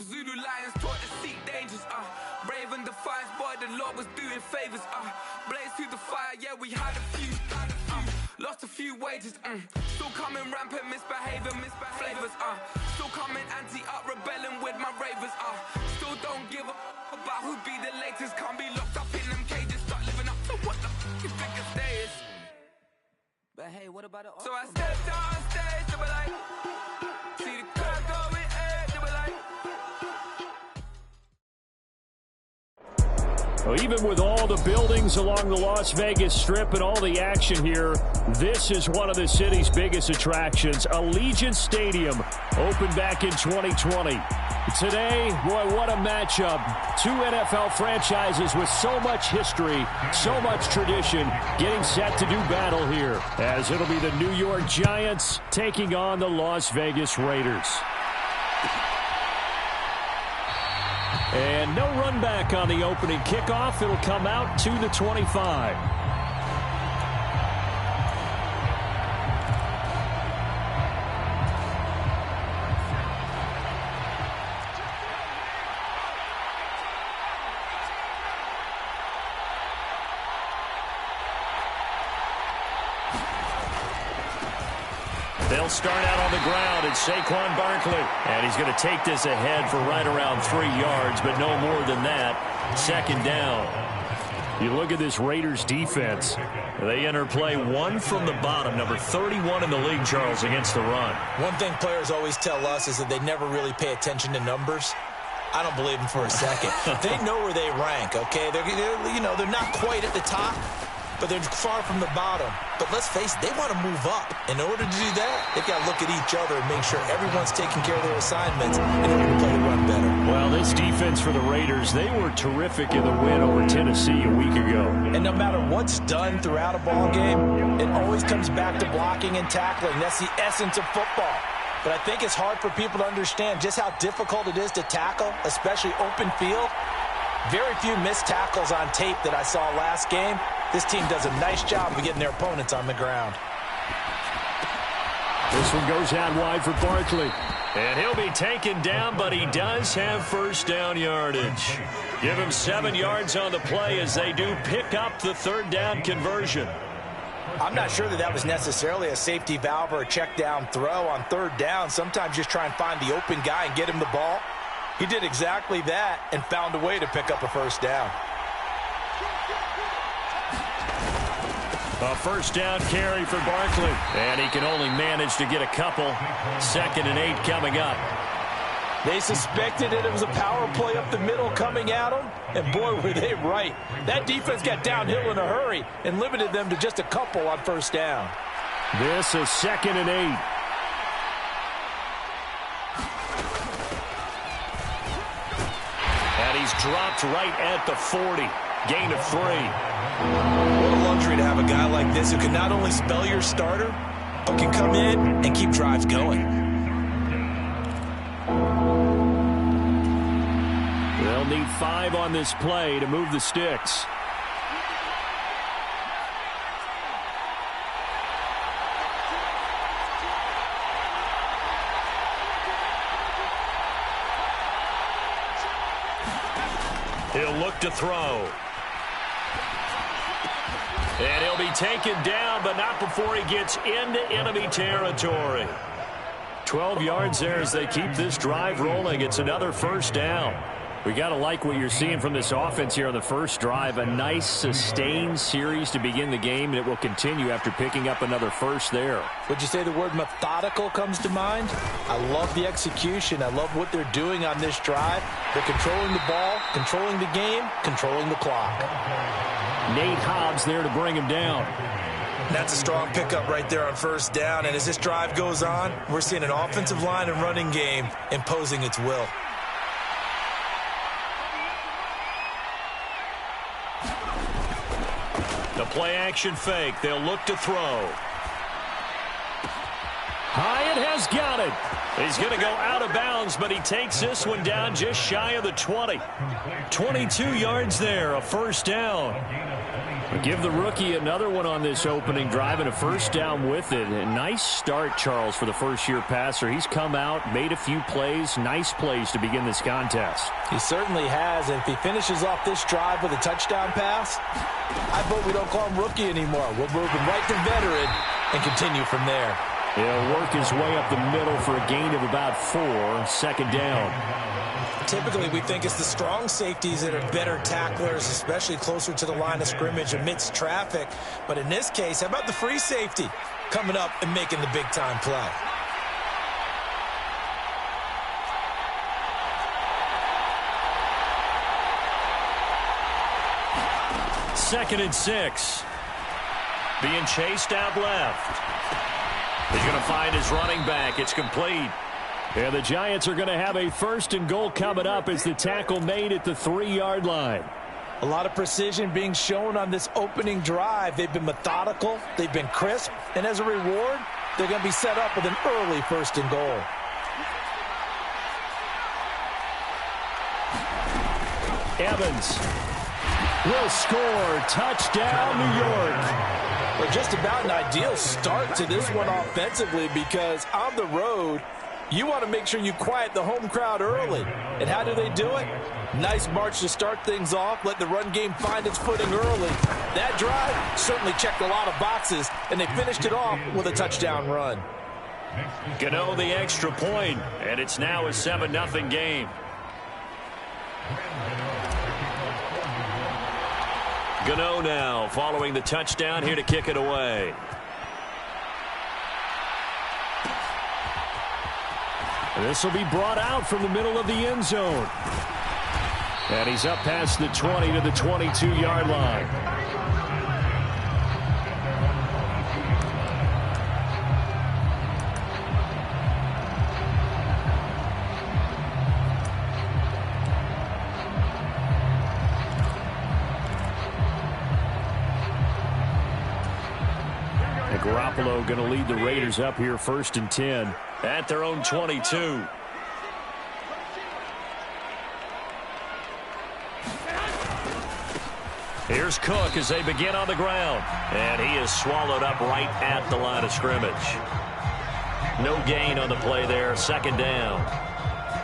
Zulu lions taught to seek dangers, brave and defiance, boy, the Lord was doing favors, blaze through the fire, yeah, we had a few, lost a few wages, still coming rampant, misbehaving, flavors, still coming anti-up, rebelling with my ravers, still don't give a about who be the latest, can't be locked up in them cages, start living up to what the you think a day is. But hey, what about the So I stepped on stage, they were like, see the crowd going ahead, they were like. Well, even with all the buildings along the Las Vegas Strip and all the action here, this is one of the city's biggest attractions. Allegiant Stadium opened back in 2020. Today, boy, what a matchup. Two NFL franchises with so much history, so much tradition, getting set to do battle here, as it'll be the New York Giants taking on the Las Vegas Raiders. And no run back on the opening kickoff. It'll come out to the 25. They'll start out on the ground. It's Saquon Barkley. And he's going to take this ahead for right around 3 yards, but no more than that. Second down. You look at this Raiders defense. They enter play one from the bottom, number 31 in the league, Charles, against the run. One thing players always tell us is that they never really pay attention to numbers. I don't believe them for a second. They know where they rank, okay? They're not quite at the top, but they're far from the bottom. But let's face it, they want to move up. In order to do that, they've got to look at each other and make sure everyone's taking care of their assignments in order to play the run better. Well, this defense for the Raiders, they were terrific in the win over Tennessee a week ago. And no matter what's done throughout a ball game, it always comes back to blocking and tackling. That's the essence of football. But I think it's hard for people to understand just how difficult it is to tackle, especially open field. Very few missed tackles on tape that I saw last game. This team does a nice job of getting their opponents on the ground. This one goes out wide for Barkley. And he'll be taken down, but he does have first down yardage. Give him 7 yards on the play as they do pick up the third down conversion. I'm not sure that was necessarily a safety valve or a check down throw on third down. Sometimes just try and find the open guy and get him the ball. He did exactly that and found a way to pick up a first down. A first down carry for Barkley. And he can only manage to get a couple. 2nd and 8 coming up. They suspected it was a power play up the middle coming at them. And boy, were they right. That defense got downhill in a hurry and limited them to just a couple on first down. This is 2nd and 8. And he's dropped right at the 40. Gain of 3. What a luxury to have a guy like this who can not only spell your starter, but can come in and keep drives going. They'll need 5 on this play to move the sticks. He'll look to throw. And he'll be taken down, but not before he gets into enemy territory. 12 yards there as they keep this drive rolling. It's another first down. We got to like what you're seeing from this offense here on the first drive. A nice, sustained series to begin the game, and it will continue after picking up another first there. Would you say the word methodical comes to mind? I love the execution. I love what they're doing on this drive. They're controlling the ball, controlling the game, controlling the clock. Nate Hobbs there to bring him down. That's a strong pickup right there on first down. And as this drive goes on, we're seeing an offensive line and running game imposing its will. The play-action fake. They'll look to throw. Hyatt has got it. He's going to go out of bounds, but he takes this one down just shy of the 20. 22 yards there, a first down. Give the rookie another one on this opening drive and a first down with it. A nice start, Charles, for the first-year passer. He's come out, made a few plays, nice plays to begin this contest. He certainly has, and if he finishes off this drive with a touchdown pass, I vote we don't call him rookie anymore. We'll move him right to veteran and continue from there. He'll work his way up the middle for a gain of about 4, second down. Typically, we think it's the strong safeties that are better tacklers, especially closer to the line of scrimmage amidst traffic. But in this case, how about the free safety coming up and making the big-time play? Second and 6. Being chased out left. He's going to find his running back. It's complete. And the Giants are going to have a first and goal coming up as the tackle made at the 3-yard line. A lot of precision being shown on this opening drive. They've been methodical. They've been crisp. And as a reward, they're going to be set up with an early first and goal. Evans will score. Touchdown, New York. Well, just about an ideal start to this one offensively, because on the road, you want to make sure you quiet the home crowd early. And how do they do it? Nice march to start things off. Let the run game find its footing early. That drive certainly checked a lot of boxes, and they finished it off with a touchdown run. Gano the extra point, and it's now a 7-0 game. Gano now following the touchdown, here to kick it away. This will be brought out from the middle of the end zone. And he's up past the 20 to the 22-yard line. Garoppolo going to lead the Raiders up here first and 10 at their own 22. Here's Cook as they begin on the ground. And he is swallowed up right at the line of scrimmage. No gain on the play there. Second down.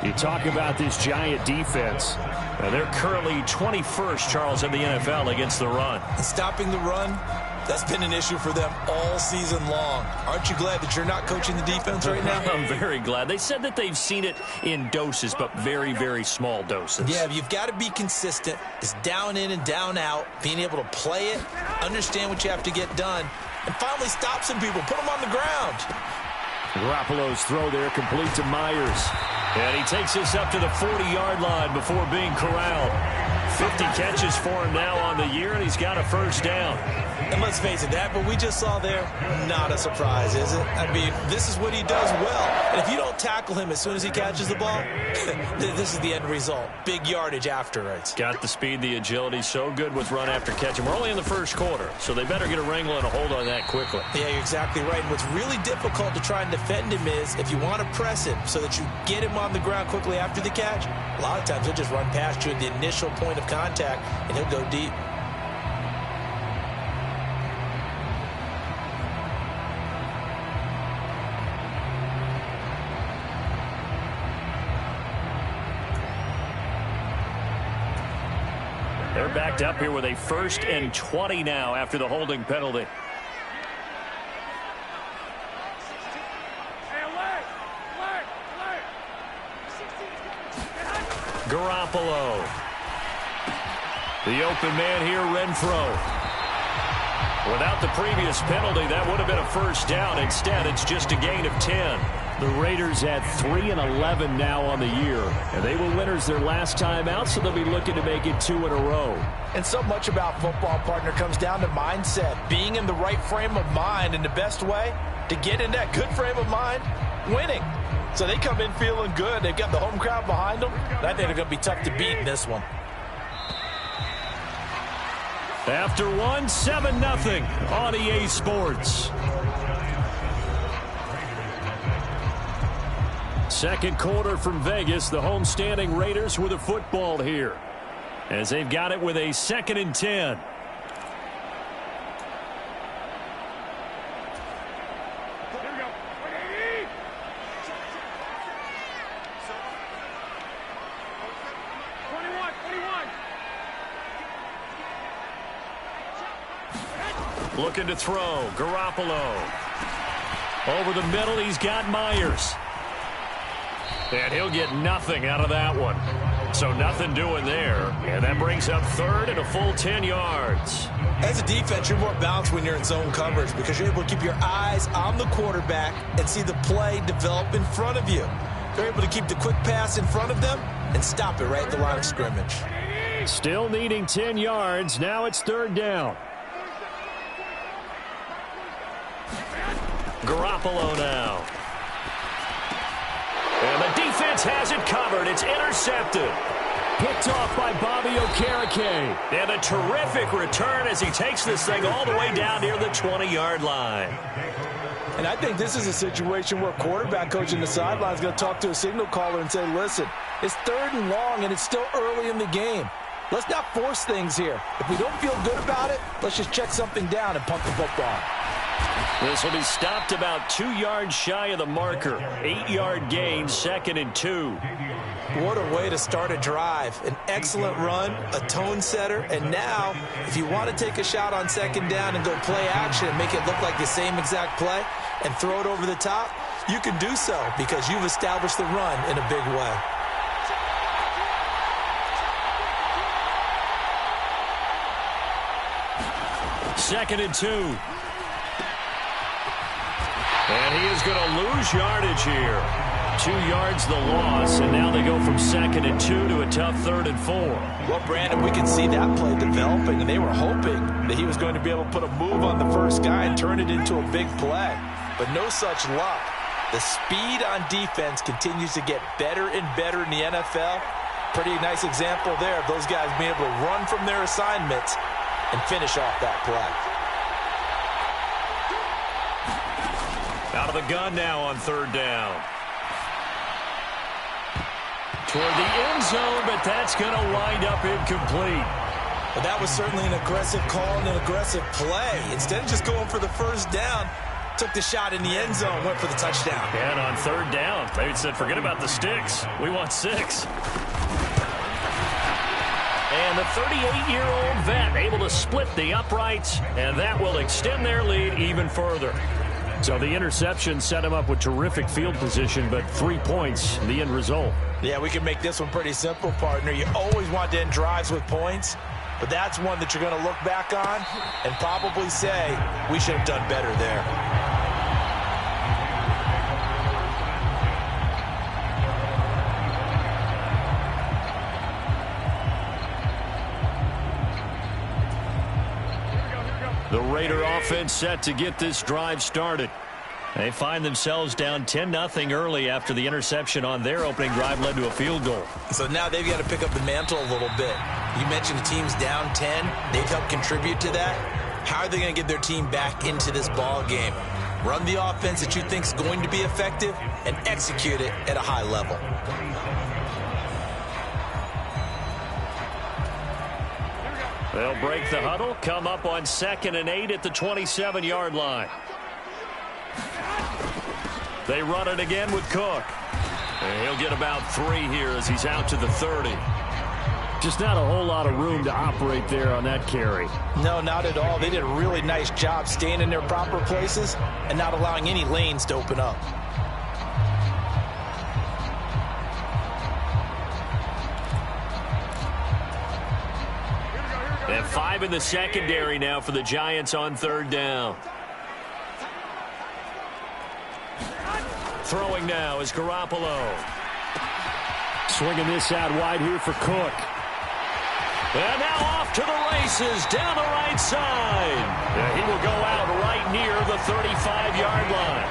You talk about this Giant defense. They're currently 21st, Charles, in the NFL against the run. Stopping the run, that's been an issue for them all season long. Aren't you glad that you're not coaching the defense right now? I'm very glad. They said that they've seen it in doses, but very, very small doses. Yeah, you've got to be consistent. It's down in and down out, being able to play it, understand what you have to get done, and finally stop some people, put them on the ground. Garoppolo's throw there complete to Myers. And he takes this up to the 40-yard line before being corralled. 50 catches for him now on the year, and he's got a first down. And let's face it, that what we just saw there, not a surprise, is it? I mean, this is what he does well. And if you don't tackle him as soon as he catches the ball, this is the end result. Big yardage after it. Got the speed, the agility, so good with run after catch. And we're only in the first quarter, so they better get a wrangle and a hold on that quickly. Yeah, you're exactly right. And what's really difficult to try and defend him is if you want to press him so that you get him on the ground quickly after the catch, a lot of times he'll just run past you at the initial point of contact, and he'll go deep. They're backed up here with a 1st and 20 now after the holding penalty. Garoppolo. The open man here, Renfro. Without the previous penalty, that would have been a first down. Instead, it's just a gain of 10. The Raiders at 3-11 now on the year. And they were winners their last time out, so they'll be looking to make it 2 in a row. And so much about football, partner, comes down to mindset. Being in the right frame of mind, and the best way to get in that good frame of mind, winning. So they come in feeling good. They've got the home crowd behind them. And I think they're going to be tough to beat in this one. After 7-0 on EA Sports. Second quarter from Vegas. The homestanding Raiders with a football here, as they've got it with a 2nd and 10. Looking to throw. Garoppolo. Over the middle, he's got Myers. And he'll get nothing out of that one. So nothing doing there. And that brings up third and a full 10 yards. As a defense, you're more balanced when you're in zone coverage because you're able to keep your eyes on the quarterback and see the play develop in front of you. They're able to keep the quick pass in front of them and stop it right at the line of scrimmage. Still needing 10 yards. Now it's third down. Garoppolo now. And the defense has it covered. It's intercepted. Picked off by Bobby Okereke. And a terrific return as he takes this thing all the way down near the 20-yard line. And I think this is a situation where quarterback coach in the sideline is going to talk to a signal caller and say, listen, it's third and long and it's still early in the game. Let's not force things here. If we don't feel good about it, let's just check something down and punt the football. This will be stopped about 2 yards shy of the marker. 8-yard gain, 2nd and 2. What a way to start a drive. An excellent run, a tone setter, and now, if you want to take a shot on 2nd down and go play action and make it look like the same exact play and throw it over the top, you can do so because you've established the run in a big way. Second and 2. And he is going to lose yardage here. 2 yards the loss, and now they go from 2nd and 2 to a tough 3rd and 4. Well, Brandon, we can see that play developing, and they were hoping that he was going to be able to put a move on the first guy and turn it into a big play. But no such luck. The speed on defense continues to get better and better in the NFL. Pretty nice example there of those guys being able to run from their assignments and finish off that play. Out of the gun now on 3rd down. Toward the end zone, but that's going to wind up incomplete. But that was certainly an aggressive call and an aggressive play. Instead of just going for the first down, took the shot in the end zone, went for the touchdown. And on 3rd down, they said, forget about the sticks. We want 6. And the 38-year-old vet able to split the uprights, and that will extend their lead even further. So the interception set him up with terrific field position, but 3 points, the end result. Yeah, we can make this one pretty simple, partner. You always want to end drives with points, but that's one that you're going to look back on and probably say, we should have done better there. The Raider offense set to get this drive started. They find themselves down 10-0 early after the interception on their opening drive led to a field goal. So now they've got to pick up the mantle a little bit. You mentioned the team's down 10. They've helped contribute to that. How are they going to get their team back into this ball game? Run the offense that you think is going to be effective and execute it at a high level. They'll break the huddle, come up on 2nd and 8 at the 27-yard line. They run it again with Cook. And he'll get about 3 here as he's out to the 30. Just not a whole lot of room to operate there on that carry. No, not at all. They did a really nice job staying in their proper places and not allowing any lanes to open up. And 5 in the secondary now for the Giants on 3rd down. Throwing now is Garoppolo. Swinging this out wide here for Cook. And now off to the races down the right side. And he will go out right near the 35-yard line.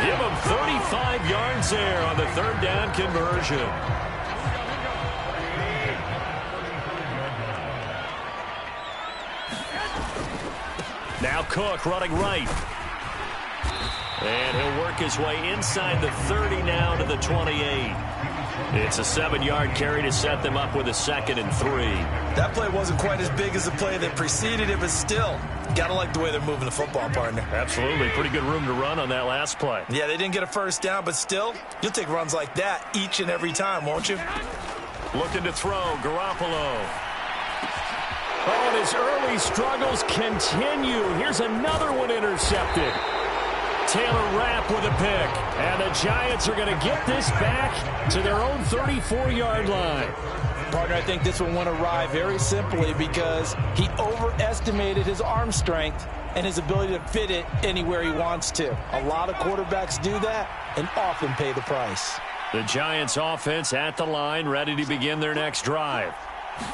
Give him 35 yards there on the 3rd down conversion. Now Cook running right. And he'll work his way inside the 30 now to the 28. It's a 7-yard carry to set them up with a 2nd and 3. That play wasn't quite as big as the play that preceded it, but still, got to like the way they're moving the football, partner. Absolutely. Pretty good room to run on that last play. Yeah, they didn't get a first down, but still, you'll take runs like that each and every time, won't you? Looking to throw, Garoppolo. Oh, and his early struggles continue. Here's another one intercepted. Taylor Rapp with a pick. And the Giants are going to get this back to their own 34-yard line. Partner, I think this one went awry very simply because he overestimated his arm strength and his ability to fit it anywhere he wants to. A lot of quarterbacks do that and often pay the price. The Giants offense at the line, ready to begin their next drive.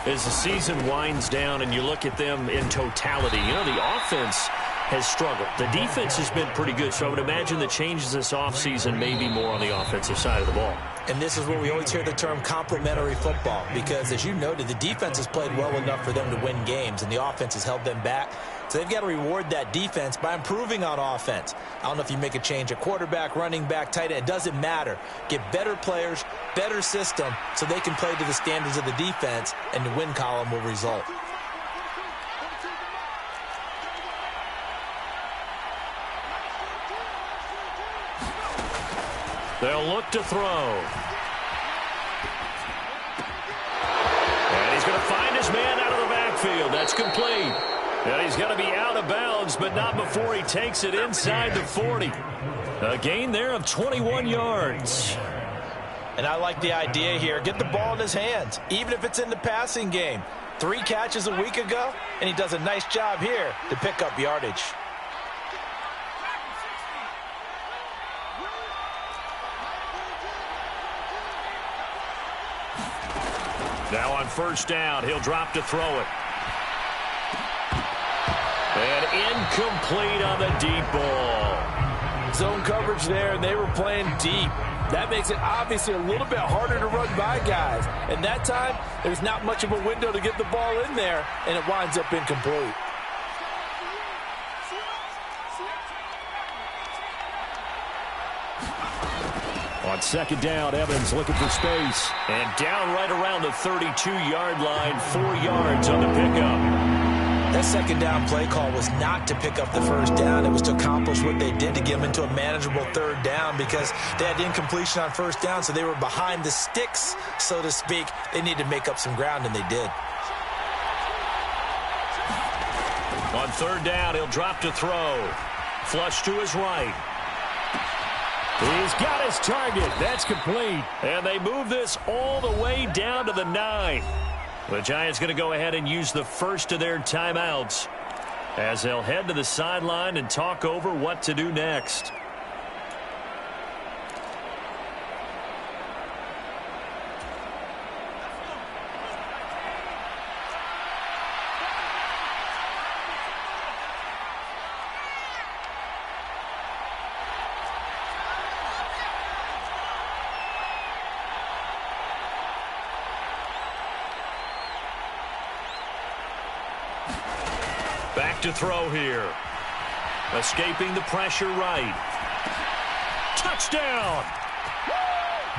As the season winds down and you look at them in totality, you know, the offense has struggled. The defense has been pretty good, so I would imagine the changes this offseason may be more on the offensive side of the ball. And this is where we always hear the term complementary football because, as you noted, the defense has played well enough for them to win games, and the offense has held them back. So they've got to reward that defense by improving on offense. I don't know if you make a change at quarterback, running back, tight end. It doesn't matter. Get better players, better system, so they can play to the standards of the defense, and the win column will result. They'll look to throw. And he's going to find his man out of the backfield. That's complete. And he's going to be out of bounds, but not before he takes it inside the 40. A gain there of 21 yards. And I like the idea here. Get the ball in his hands, even if it's in the passing game. 3 catches a week ago, and he does a nice job here to pick up yardage. Now on first down, he'll drop to throw it. And incomplete on the deep ball. Zone coverage there, and they were playing deep. That makes it obviously a little bit harder to run by guys. And that time, there's not much of a window to get the ball in there, and it winds up incomplete. On second down, Evans looking for space. And down right around the 32-yard line, 4 yards on the pickup. That second down play call was not to pick up the first down. It was to accomplish what they did to get them into a manageable third down because they had incompletion on first down, so they were behind the sticks, so to speak. They needed to make up some ground, and they did. On third down, he'll drop to throw. Flush to his right. He's got his target. That's complete. And they move this all the way down to the 9. The Giants going to go ahead and use the first of their timeouts as they'll head to the sideline and talk over what to do next. Back to throw here. Escaping the pressure right. Touchdown!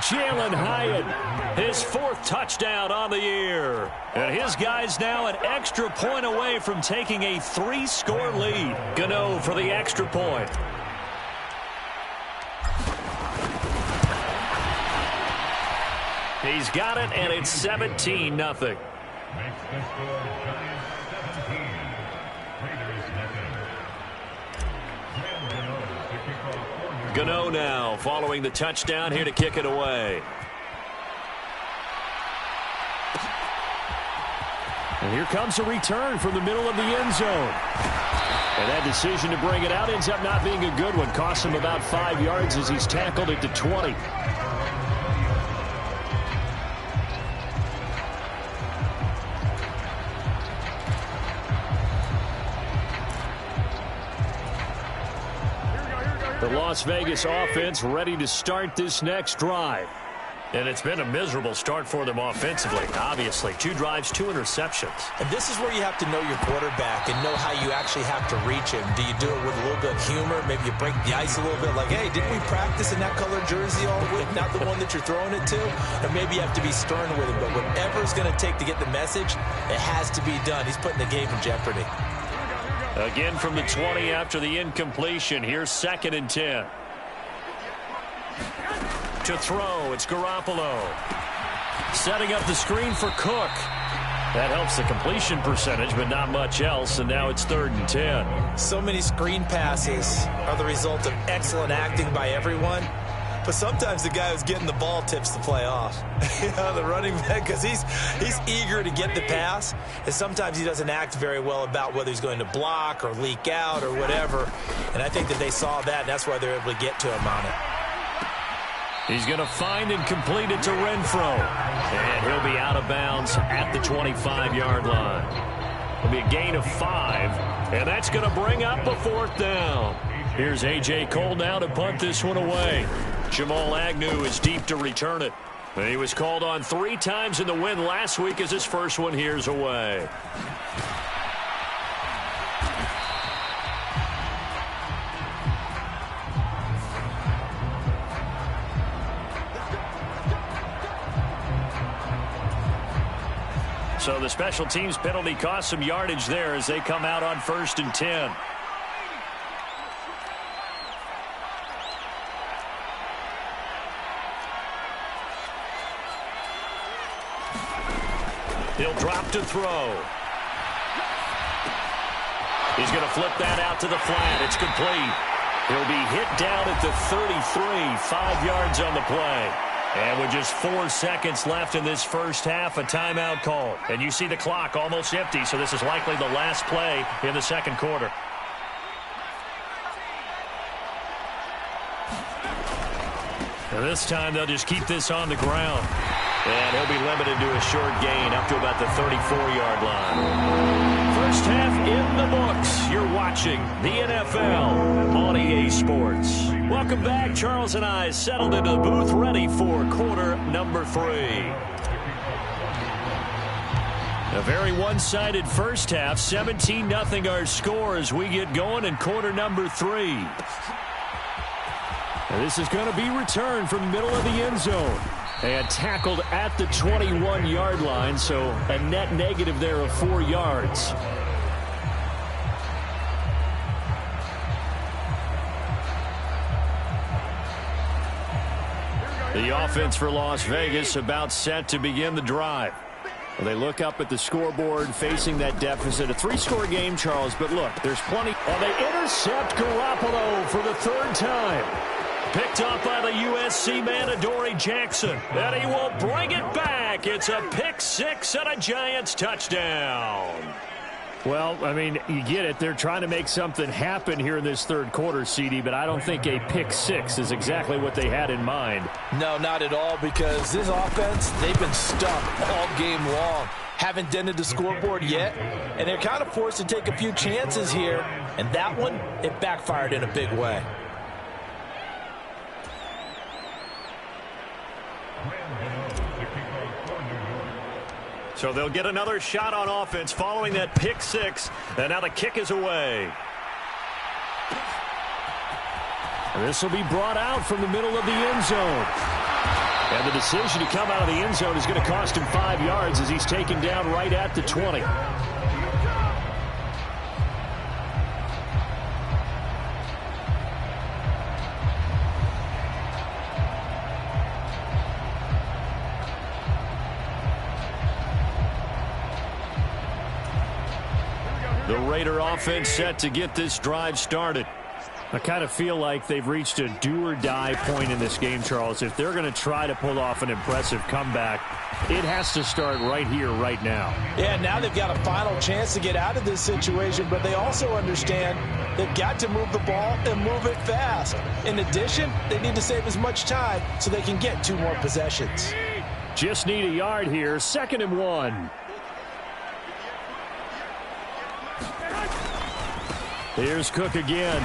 Jalen Hyatt, his 4th touchdown on the year. And his guys now an extra point away from taking a 3-score lead. Gano for the extra point. He's got it, and it's 17-0. Gano now following the touchdown here to kick it away. And here comes a return from the middle of the end zone. And that decision to bring it out ends up not being a good one. Costs him about 5 yards as he's tackled it to 20. The Las Vegas offense ready to start this next drive. And it's been a miserable start for them offensively, obviously. 2 drives, 2 interceptions. And this is where you have to know your quarterback and know how you actually have to reach him. Do you do it with a little bit of humor? Maybe you break the ice a little bit like, hey, didn't we practice in that colored jersey all week? Not the one that you're throwing it to? Or maybe you have to be stern with him. But whatever it's going to take to get the message, it has to be done. He's putting the game in jeopardy. Again from the 20 after the incompletion. Here's 2nd and 10. To throw, it's Garoppolo. Setting up the screen for Cook. That helps the completion percentage, but not much else, and now it's 3rd and 10. So many screen passes are the result of excellent acting by everyone, but sometimes the guy who's getting the ball tips the play off. The running back, because he's eager to get the pass, and sometimes he doesn't act very well about whether he's going to block or leak out or whatever, and I think that they saw that, and that's why they're able to get to him on it. He's going to find and complete it to Renfro. And he'll be out of bounds at the 25-yard line. It'll be a gain of 5, and that's going to bring up a 4th down. Here's A.J. Cole now to punt this one away. Jamal Agnew is deep to return it. And he was called on 3 times in the win last week as his first one here's away. So the special teams penalty cost some yardage there as they come out on 1st and 10. He'll drop to throw. He's going to flip that out to the flat. It's complete. He'll be hit down at the 33, 5 yards on the play. And with just 4 seconds left in this first half, a timeout call. And you see the clock almost empty, so this is likely the last play in the second quarter. And this time they'll just keep this on the ground. And he'll be limited to a short gain up to about the 34-yard line. First half in the books. You're watching the NFL on EA Sports. Welcome back. Charles and I settled into the booth ready for quarter number 3. A very one-sided first half. 17-0 our score as we get going in quarter number 3. And this is going to be returned from the middle of the end zone. And tackled at the 21-yard line, so a net negative there of 4 yards. The offense for Las Vegas about set to begin the drive. Well, they look up at the scoreboard facing that deficit. A 3-score game, Charles, but look, there's plenty. And they intercept Garoppolo for the 3rd time. Picked up by the USC man, Adoree Jackson. And he will bring it back. It's a pick 6 and a Giants touchdown. Well, I mean, you get it. They're trying to make something happen here in this third quarter, CD, but I don't think a pick 6 is exactly what they had in mind. No, not at all, because this offense, they've been stuck all game long. Haven't dented the scoreboard yet, and they're kind of forced to take a few chances here, and that one, it backfired in a big way. So they'll get another shot on offense following that pick 6. And now the kick is away. This will be brought out from the middle of the end zone. And the decision to come out of the end zone is going to cost him 5 yards as he's taken down right at the 20. The Raider offense set to get this drive started. I kind of feel like they've reached a do-or-die point in this game, Charles. If they're going to try to pull off an impressive comeback, it has to start right here, right now. Yeah, now they've got a final chance to get out of this situation, but they also understand they've got to move the ball and move it fast. In addition, they need to save as much time so they can get 2 more possessions. Just need a yard here, 2nd and 1. Here's Cook again.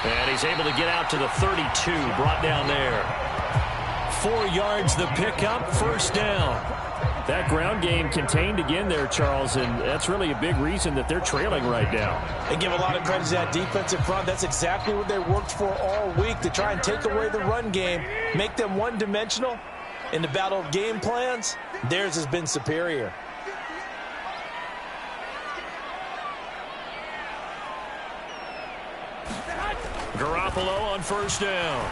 And he's able to get out to the 32, brought down there. 4 yards the pickup, 1st down. That ground game contained again there, Charles, and that's really a big reason that they're trailing right now. They give a lot of credit to that defensive front. That's exactly what they worked for all week, to try and take away the run game, make them one-dimensional. In the battle of game plans, theirs has been superior. Garoppolo on 1st down.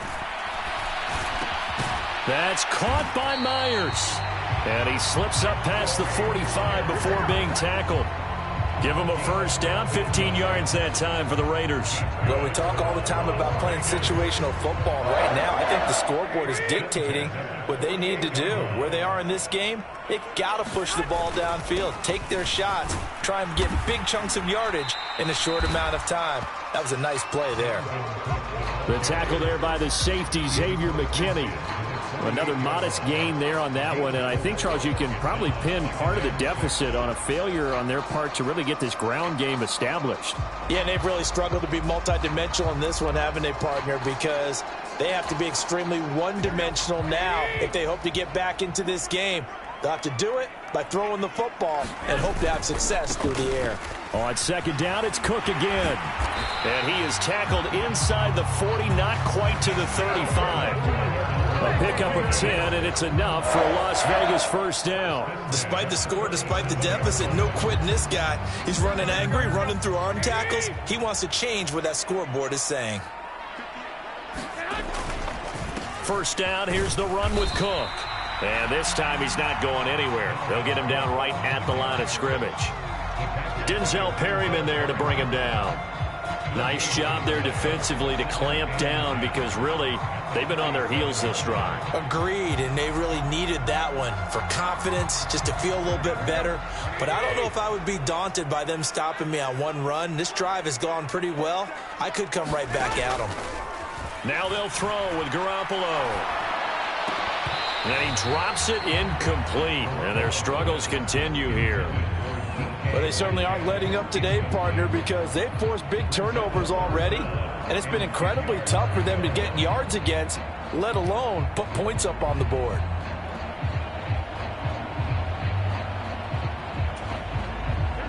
That's caught by Myers. And he slips up past the 45 before being tackled. Give him a first down, 15 yards that time for the Raiders. Well, we talk all the time about playing situational football. Right now, I think the scoreboard is dictating what they need to do. Where they are in this game, they've got to push the ball downfield, take their shots, try and get big chunks of yardage in a short amount of time. That was a nice play there. The tackle there by the safety, Xavier McKinney. Another modest gain there on that one, and I think, Charles, you can probably pin part of the deficit on a failure on their part to really get this ground game established. Yeah, and they've really struggled to be multidimensional in this one, haven't they, partner, because they have to be extremely one-dimensional now if they hope to get back into this game. They'll have to do it by throwing the football and hope to have success through the air. On second down, it's Cook again. And he is tackled inside the 40, not quite to the 35. A pickup of 10, and it's enough for a Las Vegas first down. Despite the score, despite the deficit, no quitting this guy. He's running angry, running through arm tackles. He wants to change what that scoreboard is saying. First down, here's the run with Cook. And this time he's not going anywhere. They'll get him down right at the line of scrimmage. Denzel Perryman there to bring him down. Nice job there defensively to clamp down because really they've been on their heels this drive. Agreed, and they really needed that one for confidence, just to feel a little bit better. But I don't know if I would be daunted by them stopping me on one run. This drive has gone pretty well. I could come right back at them. Now they'll throw with Garoppolo. And then he drops it incomplete, and their struggles continue here. Well, they certainly aren't letting up today, partner, because they've forced big turnovers already, and it's been incredibly tough for them to get yards against, let alone put points up on the board.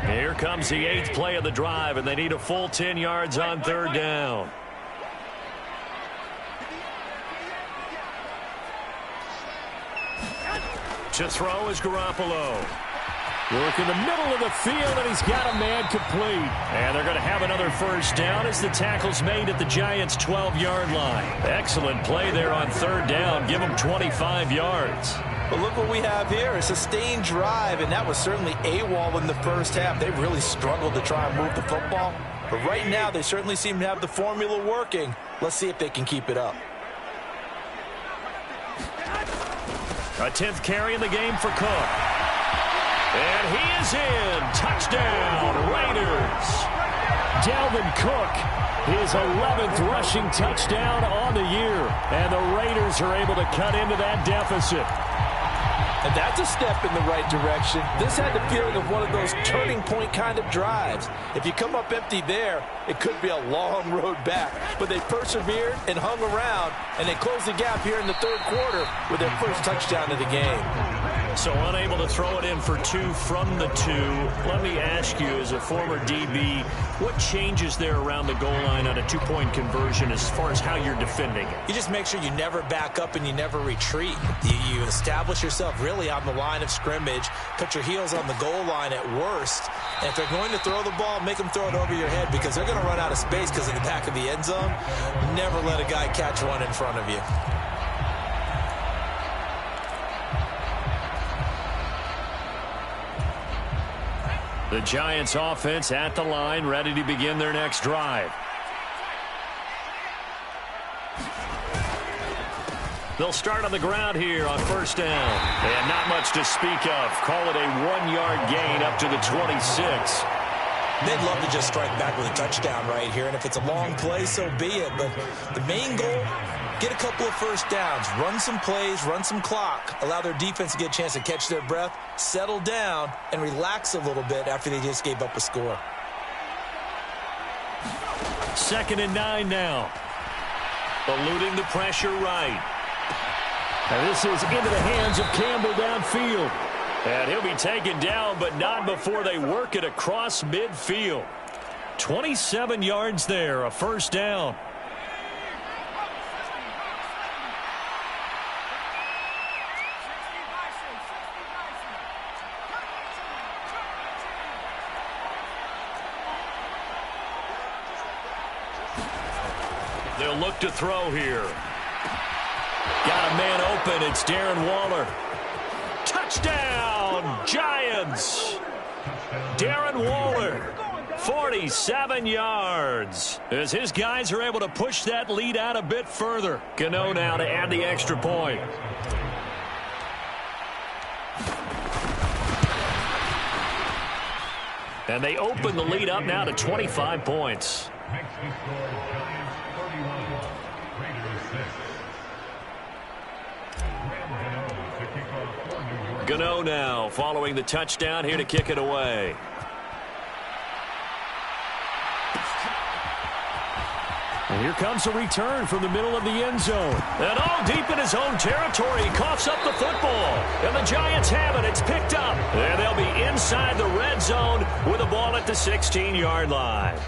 Here comes the 8th play of the drive, and they need a full 10 yards on third down. To throw is Garoppolo. Work in the middle of the field, and he's got a man complete. And they're going to have another first down as the tackle's made at the Giants' 12-yard line. Excellent play there on third down. Give them 25 yards. But look what we have here, a sustained drive, and that was certainly AWOL in the first half. They really struggled to try and move the football. But right now, they certainly seem to have the formula working. Let's see if they can keep it up. A 10th carry in the game for Cook. And he is in. Touchdown, Raiders. Dalvin Cook, his 11th rushing touchdown on the year. And the Raiders are able to cut into that deficit. And that's a step in the right direction. This had the feeling of one of those turning point kind of drives. If you come up empty there, it could be a long road back. But they persevered and hung around, and they closed the gap here in the third quarter with their first touchdown of the game. So unable to throw it in for 2 from the 2. Let me ask you, as a former DB, what changes there around the goal line on a 2-point conversion as far as how you're defending it? You just make sure you never back up and you never retreat. You establish yourself really on the line of scrimmage, put your heels on the goal line at worst, and if they're going to throw the ball, make them throw it over your head because they're going to run out of space because of the back of the end zone. Never let a guy catch one in front of you. The Giants offense at the line, ready to begin their next drive. They'll start on the ground here on first down. And not much to speak of. Call it a 1-yard gain up to the 26. They'd love to just strike back with a touchdown right here, and if it's a long play, so be it. But the main goal, get a couple of first downs, run some plays, run some clock, allow their defense to get a chance to catch their breath, settle down, and relax a little bit after they just gave up a score. 2nd and 9 now. Eluding the pressure right. And this is into the hands of Campbell downfield. And he'll be taken down, but not before they work it across midfield. 27 yards there, a first down. They'll look to throw here. Got a man open. It's Darren Waller. Touchdown! Touchdown, Giants! Darren Waller, 47 yards. As his guys are able to push that lead out a bit further. Gano now to add the extra point. And they open the lead up now to 25 points. Gano now following the touchdown here to kick it away. And here comes a return from the middle of the end zone. And all deep in his own territory, he coughs up the football. And the Giants have it. It's picked up. And they'll be inside the red zone with the ball at the 16-yard line.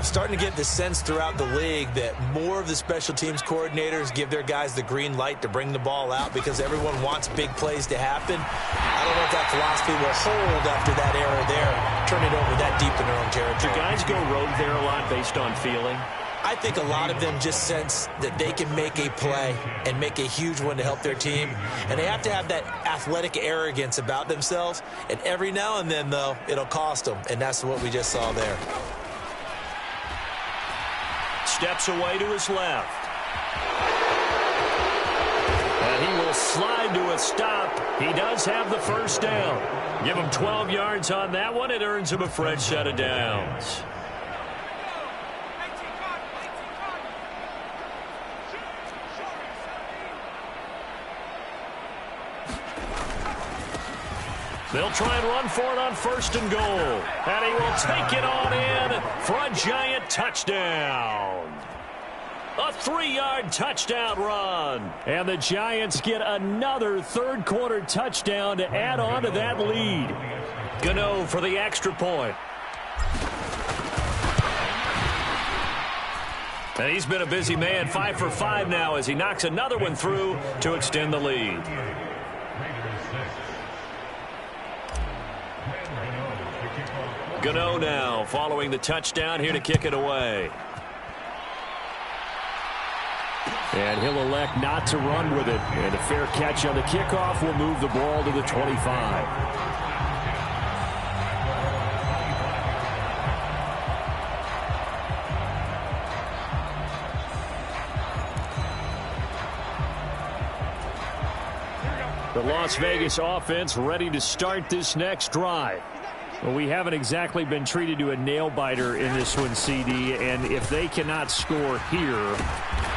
Starting to get the sense throughout the league that more of the special teams coordinators give their guys the green light to bring the ball out because everyone wants big plays to happen. I don't know if that philosophy will hold after that error there. Turn it over that deep in their own territory. Do guys go rogue there a lot based on feeling? I think a lot of them just sense that they can make a play and make a huge one to help their team. And they have to have that athletic arrogance about themselves. And every now and then, though, it'll cost them. And that's what we just saw there. Steps away to his left. And he will slide to a stop. He does have the first down. Give him 12 yards on that one. It earns him a fresh set of downs. They'll try and run for it on 1st and goal. And he will take it on in for a Giant touchdown. A 3-yard touchdown run. And the Giants get another third-quarter touchdown to add on to that lead. Gano for the extra point. And he's been a busy man, 5 for 5 now as he knocks another one through to extend the lead. Gano now following the touchdown here to kick it away. And he'll elect not to run with it. And a fair catch on the kickoff will move the ball to the 25. The Las Vegas offense ready to start this next drive. Well, we haven't exactly been treated to a nail-biter in this one, CD, and if they cannot score here,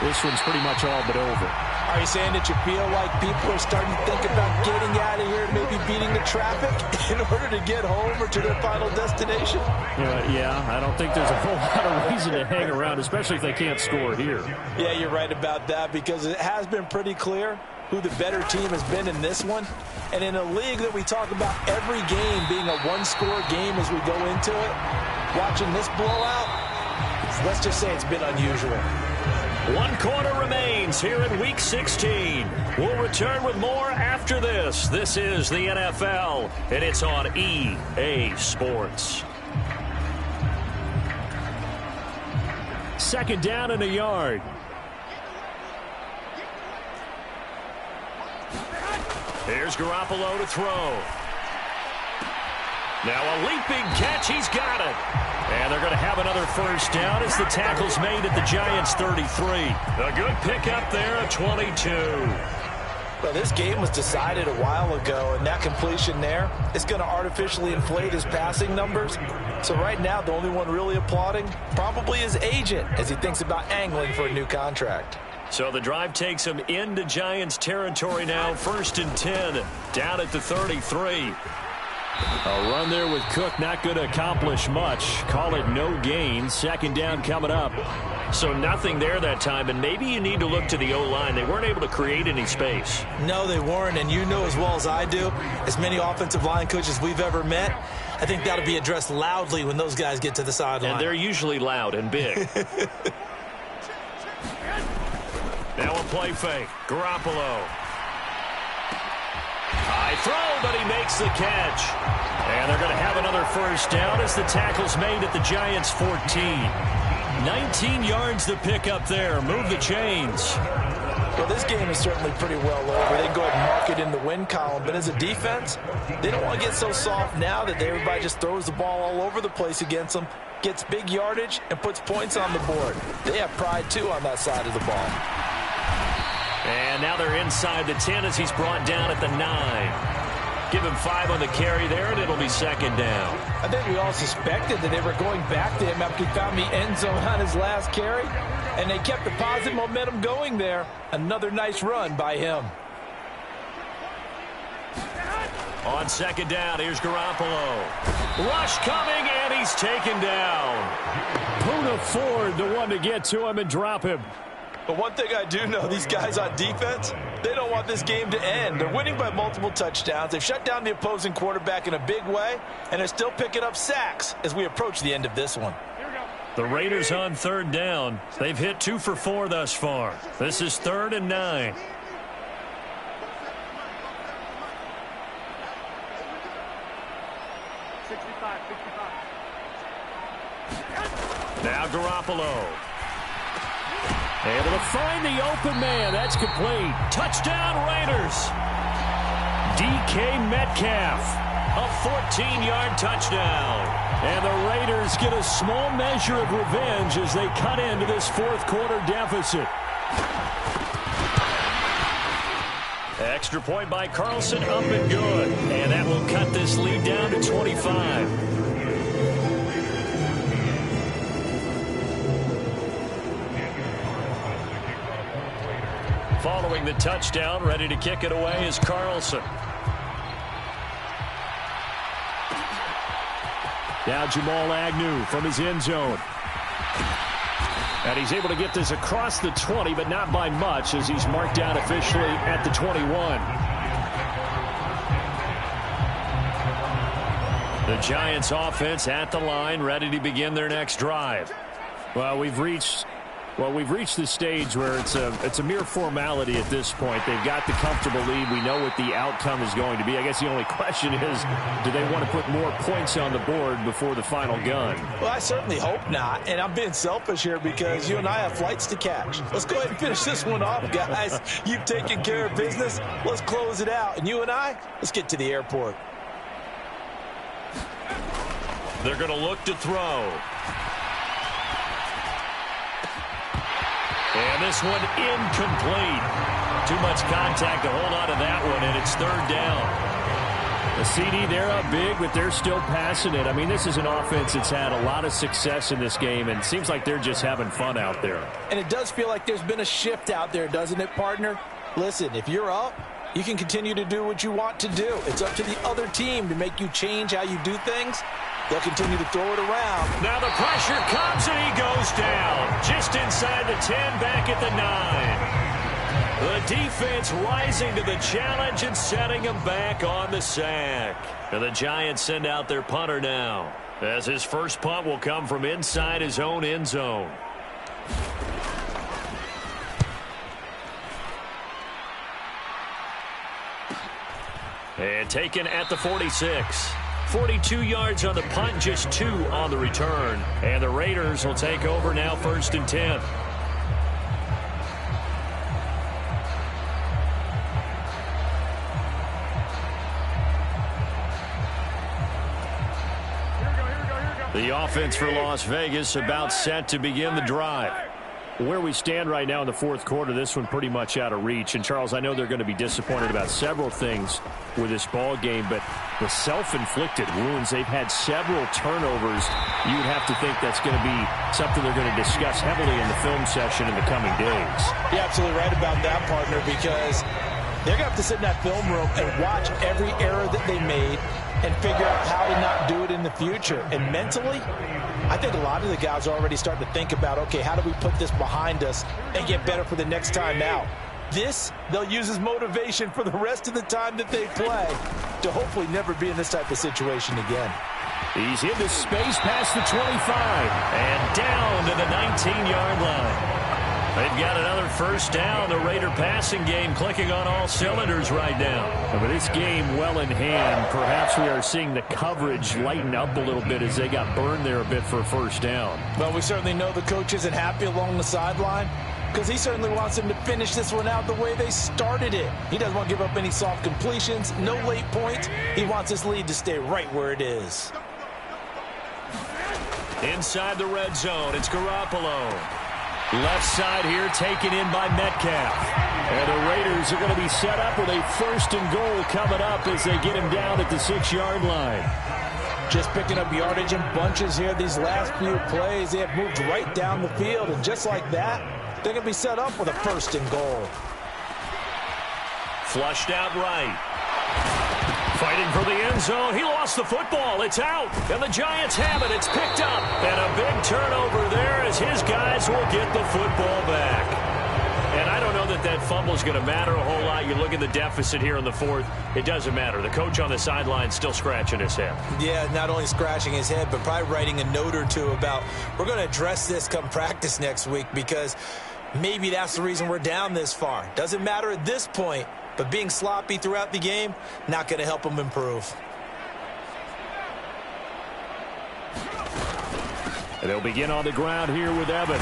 this one's pretty much all but over. Are you saying that you feel like people are starting to think about getting out of here and maybe beating the traffic in order to get home or to their final destination? Yeah, I don't think there's a whole lot of reason to hang around, especially if they can't score here. Yeah, you're right about that because it has been pretty clear who the better team has been in this one. And in a league that we talk about every game being a one-score game as we go into it, watching this blowout, let's just say it's been unusual. 1 quarter remains here in Week 16. We'll return with more after this. This is the NFL, and it's on EA Sports. 2nd down and a yard. Here's Garoppolo to throw. Now a leaping catch. He's got it. And they're going to have another first down as the tackle's made at the Giants' 33. A good pickup there at 22. Well, this game was decided a while ago, and that completion there is going to artificially inflate his passing numbers. So right now, the only one really applauding probably his agent as he thinks about angling for a new contract. So the drive takes him into Giants territory now. 1st and 10, down at the 33. A run there with Cook, not going to accomplish much. Call it no gain. 2nd down coming up. So nothing there that time, and maybe you need to look to the O-line. They weren't able to create any space. No, they weren't, and you know as well as I do, as many offensive line coaches we've ever met, I think that'll be addressed loudly when those guys get to the sideline. And they're usually loud and big. Now a play fake. Garoppolo. High throw, but he makes the catch. And they're going to have another first down as the tackle's made at the Giants' 14. 19 yards to pick up there. Move the chains. Well, this game is certainly pretty well over. They can go ahead and mark it in the win column. But as a defense, they don't want to get so soft now that everybody just throws the ball all over the place against them, gets big yardage, and puts points on the board. They have pride, too, on that side of the ball. And now they're inside the 10 as he's brought down at the 9. Give him 5 on the carry there, and it'll be second down. I think we all suspected that they were going back to him after he found the end zone on his last carry, and they kept the positive momentum going there. Another nice run by him. On second down, here's Garoppolo. Rush coming, and he's taken down. Poona Ford, the one to get to him and drop him. But one thing I do know, these guys on defense, they don't want this game to end. They're winning by multiple touchdowns. They've shut down the opposing quarterback in a big way, and they're still picking up sacks as we approach the end of this one. The Raiders on third down. They've hit 2 for 4 thus far. This is 3rd and 9. Now Garoppolo. Able to find the open man. That's complete. Touchdown, Raiders. DK Metcalf. A 14-yard touchdown. And the Raiders get a small measure of revenge as they cut into this fourth quarter deficit. Extra point by Carlson, up and good. And that will cut this lead down to 25. Following the touchdown, ready to kick it away is Carlson. Now Jamal Agnew from his end zone. And he's able to get this across the 20, but not by much as he's marked down officially at the 21. The Giants offense at the line, ready to begin their next drive. Well, we've reached the stage where it's a mere formality at this point. They've got the comfortable lead. We know what the outcome is going to be. I guess the only question is, do they want to put more points on the board before the final gun? Well, I certainly hope not. And I'm being selfish here because you and I have flights to catch. Let's go ahead and finish this one off, guys. You've taken care of business. Let's close it out. And you and I, let's get to the airport. They're going to look to throw. And this one incomplete. Too much contact to hold on to that one, and it's 3rd down. The CD, they're up big, but they're still passing it. I mean, this is an offense that's had a lot of success in this game, and it seems like they're just having fun out there. And it does feel like there's been a shift out there, doesn't it, partner? Listen, if you're up, you can continue to do what you want to do. It's up to the other team to make you change how you do things. They'll continue to throw it around. Now the pressure comes, and he goes down. Just inside the 10, back at the 9. The defense rising to the challenge and setting him back on the sack. And the Giants send out their punter now, as his first punt will come from inside his own end zone. And taken at the 46. 42 yards on the punt, just 2 on the return. And the Raiders will take over now, 1st and 10. The offense for Las Vegas about set to begin the drive. Where we stand right now in the fourth quarter, this one pretty much out of reach. And, Charles, I know they're going to be disappointed about several things with this ball game, but the self-inflicted wounds, they've had several turnovers. You would have to think that's going to be something they're going to discuss heavily in the film session in the coming days. You're absolutely right about that, partner, because they're going to have to sit in that film room and watch every error that they made and figure out how to not do it in the future. And mentally, I think a lot of the guys are already starting to think about, okay, how do we put this behind us and get better for the next time out? This, they'll use as motivation for the rest of the time that they play to hopefully never be in this type of situation again. He's into space past the 25 and down to the 19-yard line. They've got another first down. The Raider passing game clicking on all cylinders right now. But this game well in hand. Perhaps we are seeing the coverage lighten up a little bit as they got burned there a bit for a first down. Well, we certainly know the coach isn't happy along the sideline. because he certainly wants them to finish this one out the way they started it. He doesn't want to give up any soft completions, no late points. He wants his lead to stay right where it is. Inside the red zone, it's Garoppolo. Left side here, taken in by Metcalf. And the Raiders are going to be set up with a 1st and goal coming up as they get him down at the 6-yard line. Just picking up yardage in bunches here these last few plays. They have moved right down the field, and just like that, they're going to be set up with a 1st and goal. Flushed out right. Fighting for the end zone. He lost the football. It's out. And the Giants have it. It's picked up. And a big turnover there as his guys will get the football back. And I don't know that that fumble is going to matter a whole lot. You look at the deficit here in the 4th. It doesn't matter. The coach on the sideline still scratching his head. Yeah, not only scratching his head, but probably writing a note or two about we're going to address this come practice next week because maybe that's the reason we're down this far. Doesn't matter at this point. But being sloppy throughout the game, not going to help him improve. And they'll begin on the ground here with Evans.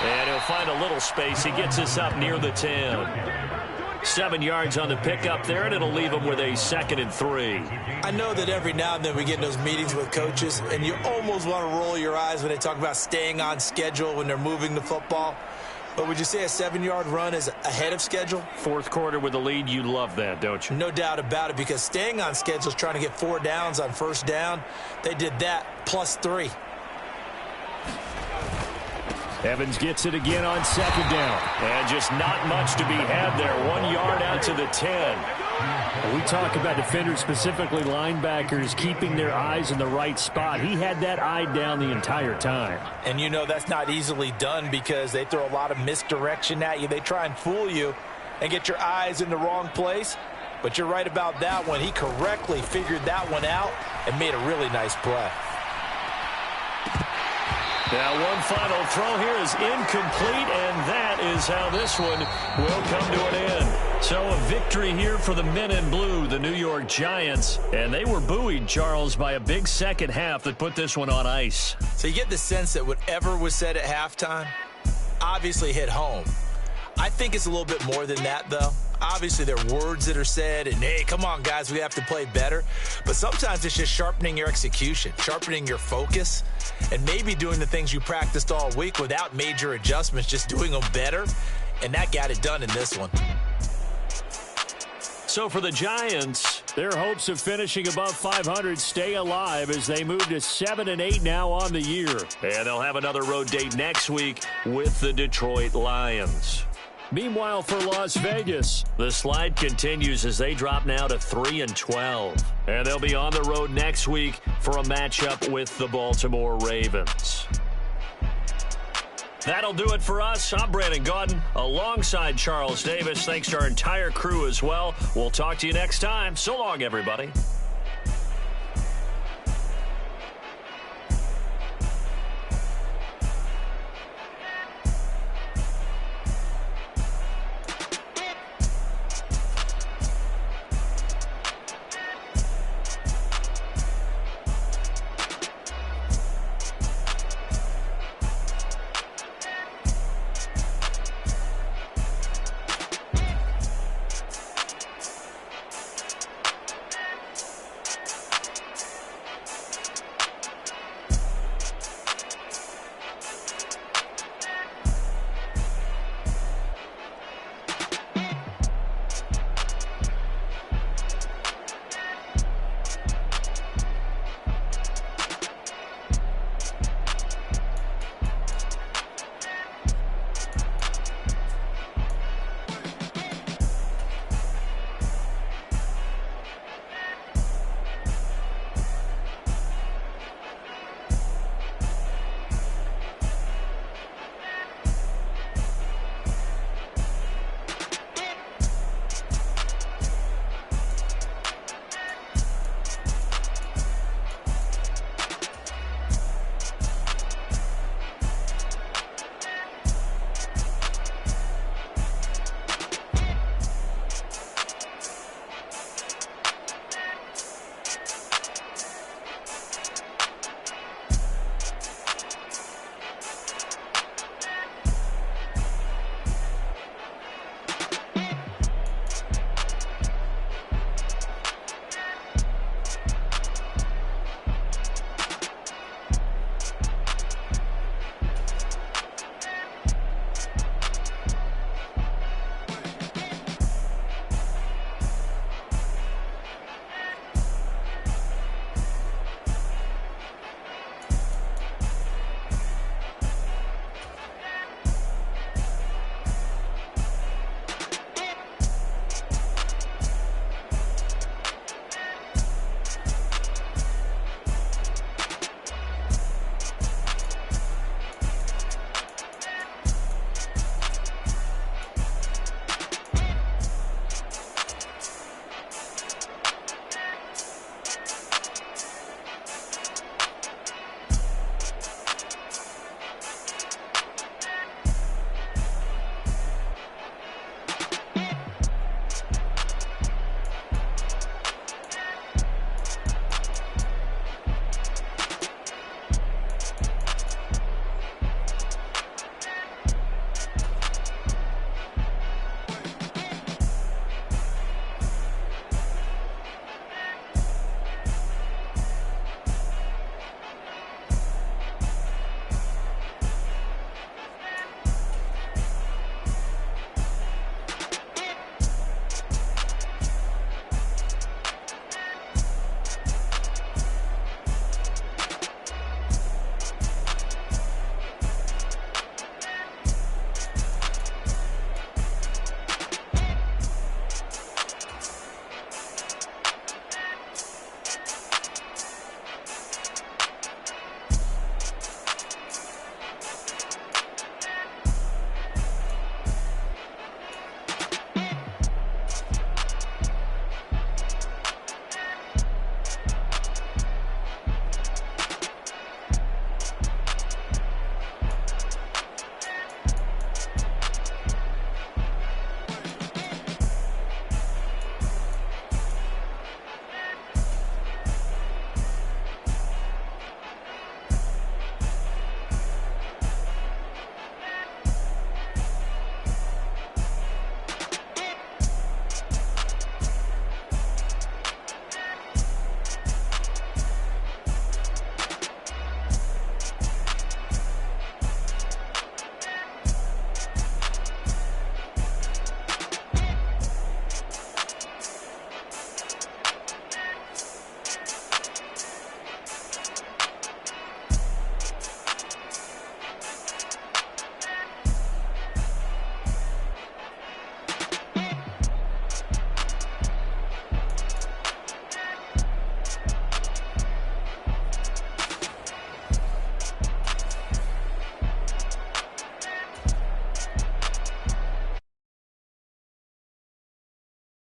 And he'll find a little space. He gets us up near the 10. 7 yards on the pickup there, and it'll leave him with a 2nd and 3. I know that every now and then we get in those meetings with coaches, and you almost want to roll your eyes when they talk about staying on schedule when they're moving the football. But would you say a 7-yard run is ahead of schedule? 4th quarter with the lead, you love that, don't you? No doubt about it, because staying on schedule is trying to get 4 downs on 1st down. They did that +3. Evans gets it again on 2nd down. And just not much to be had there. 1 yard out to the 10. We talk about defenders, specifically linebackers, keeping their eyes in the right spot. He had that eye down the entire time. And you know that's not easily done because they throw a lot of misdirection at you. They try and fool you and get your eyes in the wrong place. But you're right about that one. He correctly figured that one out and made a really nice play. Now one final throw here is incomplete, and that is how this one will come to an end. So a victory here for the men in blue, the New York Giants, and they were buoyed, Charles, by a big second half that put this one on ice. So you get the sense that whatever was said at halftime obviously hit home. I think it's a little bit more than that, though. Obviously, there are words that are said, and, hey, come on, guys, we have to play better. But sometimes it's just sharpening your execution, sharpening your focus, and maybe doing the things you practiced all week without major adjustments, just doing them better. And that got it done in this one. So for the Giants, their hopes of finishing above 500 stay alive as they move to 7-8 now on the year. And they'll have another road date next week with the Detroit Lions. Meanwhile, for Las Vegas, the slide continues as they drop now to 3-12. And they'll be on the road next week for a matchup with the Baltimore Ravens. That'll do it for us. I'm Brandon Gaudin alongside Charles Davis. Thanks to our entire crew as well. We'll talk to you next time. So long, everybody.